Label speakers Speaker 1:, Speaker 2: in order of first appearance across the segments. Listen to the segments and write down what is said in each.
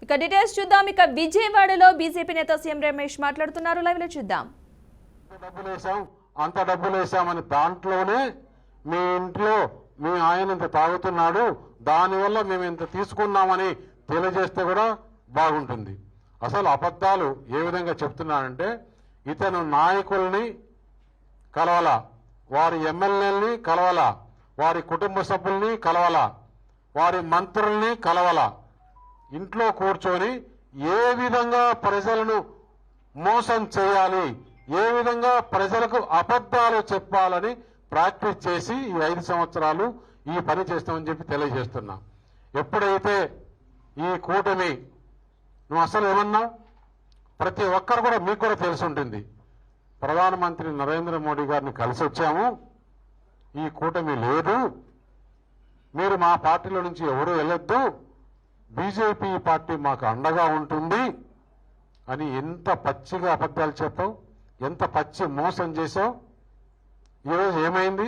Speaker 1: ఇక డీటెయిల్స్ చూద్దాం. ఇక విజయవాడలో బీజేపీ నేత సీఎం రమేష్ మాట్లాడుతున్నారు. లైవ్ లో చూద్దాం.
Speaker 2: అంత డబ్బులు వేసామని దాంట్లోనే మీ ఇంట్లో మీ ఆయన ఇంత తాగుతున్నాడు, దానివల్ల మేము ఇంత తీసుకున్నామని తెలియజేస్తే కూడా బాగుంటుంది. అసలు అబద్ధాలు ఏ విధంగా చెప్తున్నాడంటే, ఇతను నాయకుల్ని కలవాల, వారి ఎమ్మెల్యేలని కలవాల, వారి కుటుంబ సభ్యుల్ని కలవాల, వారి మంత్రుల్ని కలవాల, ఇంట్లో కూర్చొని ఏ విధంగా ప్రజలను మోసం చేయాలి, ఏ విధంగా ప్రజలకు అబద్ధాలు చెప్పాలని ప్రాక్టీస్ చేసి ఈ 5 సంవత్సరాలు ఈ పని చేస్తామని చెప్పి తెలియజేస్తున్నా. ఎప్పుడైతే ఈ కూటమి, నువ్వు అసలు ఏమన్నా, ప్రతి ఒక్కరు కూడా మీకు కూడా తెలిసి ఉంటుంది, ప్రధానమంత్రి నరేంద్ర మోడీ గారిని కలిసి వచ్చాము, ఈ కూటమి లేదు, మీరు మా పార్టీలో నుంచి ఎవరు వెళ్ళొద్దు, బీజేపీ పార్టీ మాకు అండగా ఉంటుంది అని ఎంత పచ్చిగా అబద్ధాలు చెప్పావు, ఎంత పచ్చి మోసం చేశావు. ఈరోజు ఏమైంది?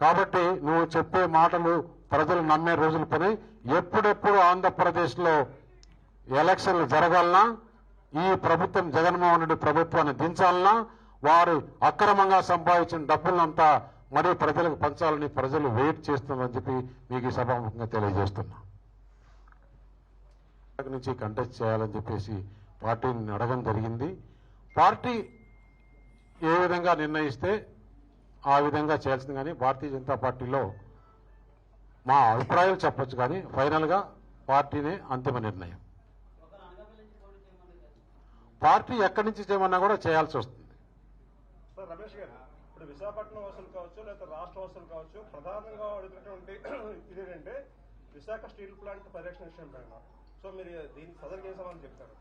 Speaker 2: కాబట్టి నువ్వు చెప్పే మాటలు ప్రజలు నమ్మే రోజులు పని. ఎప్పుడెప్పుడు ఆంధ్రప్రదేశ్లో ఎలక్షన్లు జరగాలన్నా, ఈ ప్రభుత్వం జగన్మోహన్ రెడ్డి ప్రభుత్వాన్ని దించాలన్నా, వారు అక్రమంగా సంపాదించిన డబ్బులంతా మరీ ప్రజలకు పంచాలని ప్రజలు వెయిట్ చేస్తున్నారని చెప్పి మీకు ఈ సభాముఖంగా తెలియజేస్తున్నా. నుంచి కంటెస్ట్ చేయాలని చెప్పేసి పార్టీని అడగడం జరిగింది. పార్టీ ఏ విధంగా నిర్ణయిస్తే ఆ విధంగా చేయాల్సింది, కానీ భారతీయ జనతా పార్టీలో మా అభిప్రాయాలు చెప్పొచ్చు, కానీ ఫైనల్గా పార్టీనే అంతిమ నిర్ణయం. పార్టీ ఎక్కడి నుంచి చేయమన్నా కూడా చేయాల్సి వస్తుంది.
Speaker 3: సార్ రమేష్ గారు, ఇప్పుడు విశాఖపట్నం వసూలు కావచ్చు లేదా రాష్ట్ర వసూలు కావచ్చు, ప్రధానంగా అడుగుతున్నటువంటి ఇదేంటంటే విశాఖ స్టీల్ ప్లాంట్ పరిరక్షణ విషయం పైన. సో మీరు దీనికి సదరికి ఏం సమాధానం చెప్తారు?